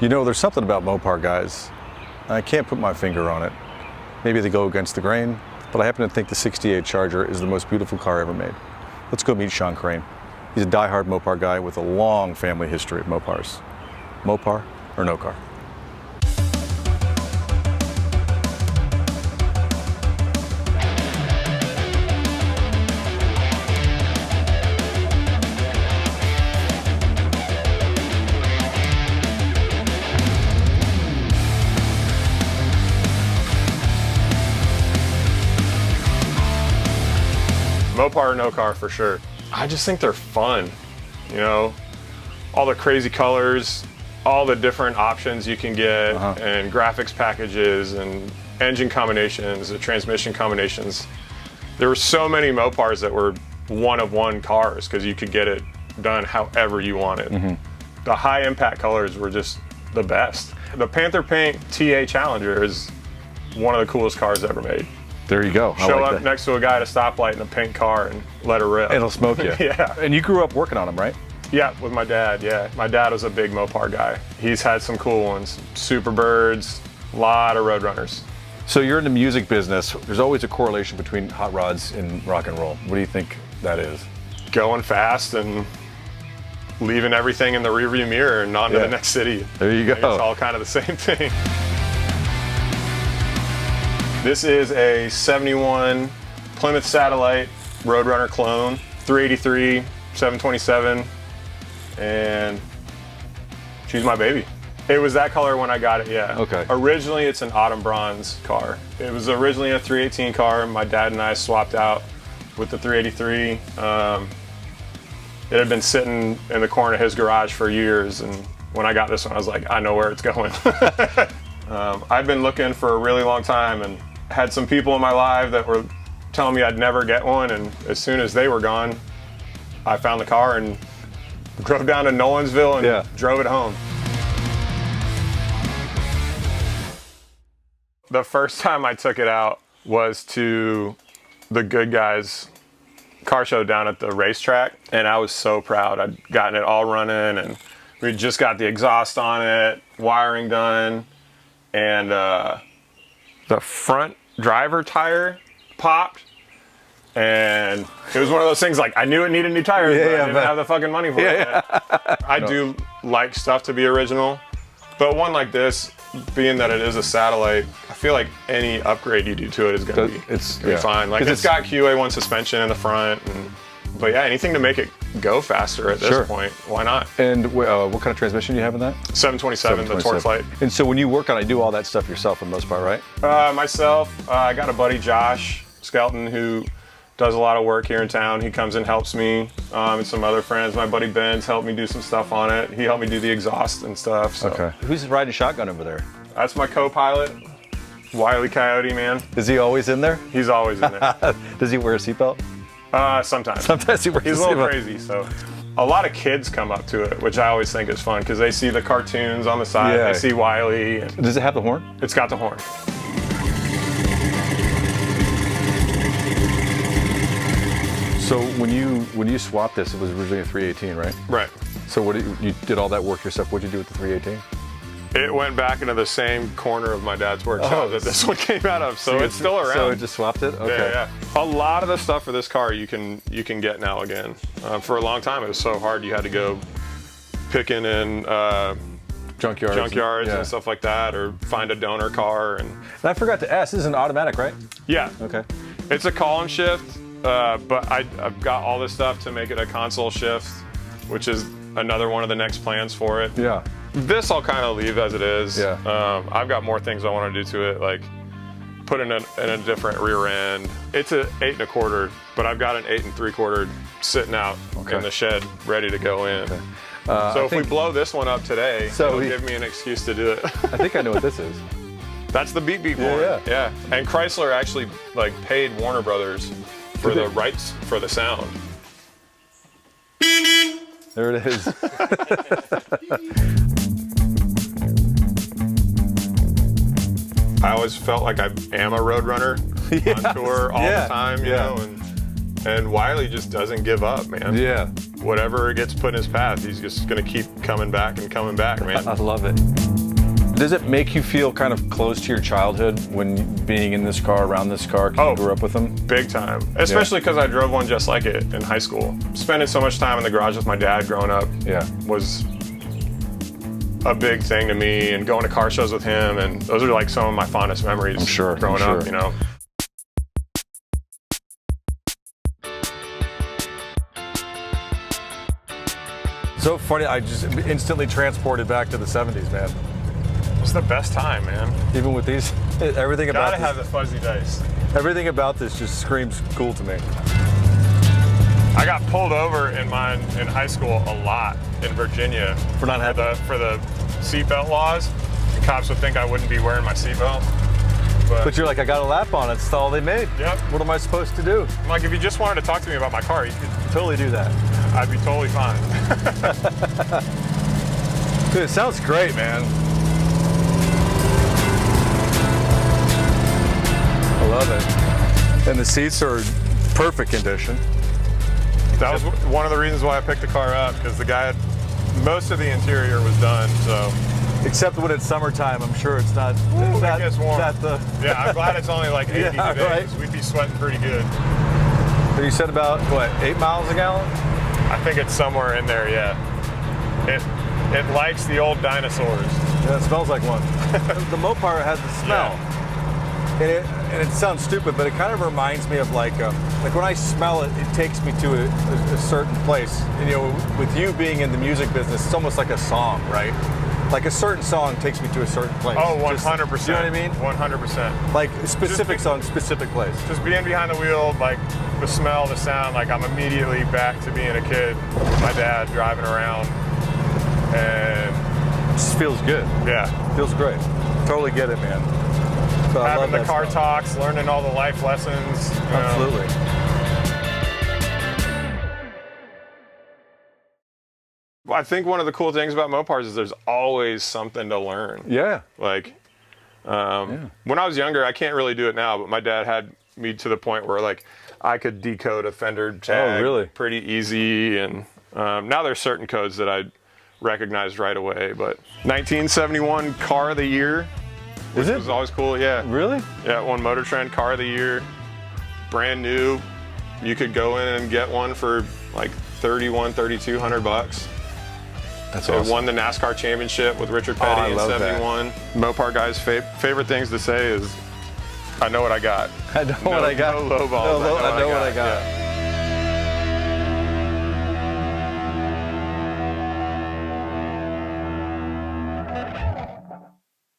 You know, there's something about Mopar guys. I can't put my finger on it. Maybe they go against the grain, but I happen to think the 68 Charger is the most beautiful car ever made. Let's go meet Sean Crane. He's a diehard Mopar guy with a long family history of Mopars. Mopar or no car? Mopar or no car for sure. I just think they're fun, you know, all the crazy colors, all the different options you can get, and graphics packages and engine combinations, the transmission combinations. There were so many Mopars that were one-of-one cars because you could get it done however you wanted. The high impact colors were just the best. The Panther Paint TA Challenger is one of the coolest cars ever made. There you go. Show up next to a guy at a stoplight in a pink car and let her rip. It'll smoke you. Yeah. And you grew up working on them, right? Yeah, with my dad, yeah. My dad was a big Mopar guy. He's had some cool ones. Superbirds, a lot of RoadRunners. So you're in the music business. There's always a correlation between hot rods and rock and roll. What do you think that is? Going fast and leaving everything in the rearview mirror and on to the next city. There you go. It's all kind of the same thing. This is a 71 Plymouth Satellite RoadRunner clone, 383, 727, and she's my baby. It was that color when I got it, yeah. Okay. Originally, it's an autumn bronze car. It was originally a 318 car. My dad and I swapped out with the 383. It had been sitting in the corner of his garage for years, and when I got this one, I was like, I know where it's going. I've been looking for a really long time and had some people in my life that were telling me I'd never get one, and as soon as they were gone, I found the car and drove down to Nolensville and drove it home. The first time I took it out was to the Good Guys car show down at the racetrack, and I was so proud. I'd gotten it all running, and we just got the exhaust on it, wiring done, and the front driver tire popped, and it was one of those things like I knew it needed new tires, but I didn't have the fucking money for it. I do like stuff to be original, but one like this, being that it is a satellite, I feel like any upgrade you do to it is gonna be fine. Like it's got QA1 suspension in the front, but yeah, anything to make it go faster at this point, why not? And what kind of transmission do you have in that? 727, the Torque Flight. And so when you work on it, you do all that stuff yourself for the most part, right? Myself, I got a buddy, Josh Skelton, who does a lot of work here in town. He comes and helps me, and some other friends. My buddy Ben's helped me do some stuff on it. He helped me do the exhaust and stuff. So. Okay. Who's riding shotgun over there? That's my co-pilot, Wile E. Coyote, man. Is he always in there? He's always in there. Does he wear a seatbelt? Sometimes. Sometimes he wears He's a little crazy, so. A lot of kids come up to it, which I always think is fun, because they see the cartoons on the side, they see Wile E. Does it have the horn? It's got the horn. So when you swapped this, it was originally a 318, right? Right. So what you did all that work yourself. What'd you do with the 318? It went back into the same corner of my dad's workshop that this one came out of, so it's still around. So it just swapped it? Okay. Yeah. A lot of the stuff for this car you can get now again. For a long time it was so hard you had to go picking in junkyards and stuff like that, or find a donor car. And I forgot to ask, this is an automatic, right? Yeah. Okay. It's a column shift, but I've got all this stuff to make it a console shift, which is another one of the next plans for it. Yeah. This I'll kind of leave as it is. Yeah. I've got more things I want to do to it, like put in a different rear end. It's an 8 1/4, but I've got an 8 3/4 sitting out in the shed, ready to go in. Okay. So if we blow this one up today, it'll give me an excuse to do it. I think I know what this is. That's the Beep Beep horn. Yeah. And Chrysler actually paid Warner Brothers for the rights for the sound. There it is. I always felt like I am a RoadRunner on tour all the time, you know, and Wiley just doesn't give up, man. Yeah. Whatever gets put in his path, he's just gonna keep coming back and coming back, man. I love it. Does it make you feel kind of close to your childhood when being in this car, around this car, because you grew up with them? Big time. Especially because I drove one just like it in high school. Spending so much time in the garage with my dad growing up was a big thing to me, and going to car shows with him, and those are like some of my fondest memories growing up, you know. So funny, I just instantly transported back to the 70s, man. It's the best time, man. Even with these, everything about Gotta have the fuzzy dice. Everything about this just screams cool to me. I got pulled over in high school a lot in Virginia for the seatbelt laws. And cops would think I wouldn't be wearing my seatbelt. But you're like, I got a lap on it. It's all they made. Yep. What am I supposed to do? I'm like, if you just wanted to talk to me about my car, you could totally do that. I'd be totally fine. Dude, it sounds great, man. I love it. And the seats are perfect condition. That was one of the reasons why I picked the car up, because the guy most of the interior was done, so. Except when it's summertime, I'm sure it's not. It gets warm. Yeah, I'm glad it's only like 80 today, right. 'cause we'd be sweating pretty good. And you said about, what, 8 miles a gallon? I think it's somewhere in there, yeah. It likes the old dinosaurs. Yeah, it smells like one. The Mopar has the smell. Yeah. And it sounds stupid, but it kind of reminds me of like when I smell it, it takes me to a certain place. And, you know, with you being in the music business, it's almost like a song, right? Like a certain song takes me to a certain place. Oh, 100%. You know what I mean? 100%. Like specific song, specific place. Just being behind the wheel, like the smell, the sound, like I'm immediately back to being a kid with my dad driving around. And it just feels good. Yeah. Feels great. Totally get it, man. So having the car talks, learning all the life lessons. Absolutely. I think one of the cool things about Mopars is there's always something to learn. Yeah. Like, when I was younger, I can't really do it now, but my dad had me to the point where like I could decode a fender tag pretty easy, and now there's certain codes that I recognized right away. But 1971 Car of the Year, which was always cool. Yeah. Really? Yeah, won Motor Trend Car of the Year, brand new. You could go in and get one for like $3,200. That's awesome. It won the NASCAR championship with Richard Petty in '71. Mopar guys' favorite things to say is, I know what I got. I know what I got. No low balls. I know what I got. Yeah.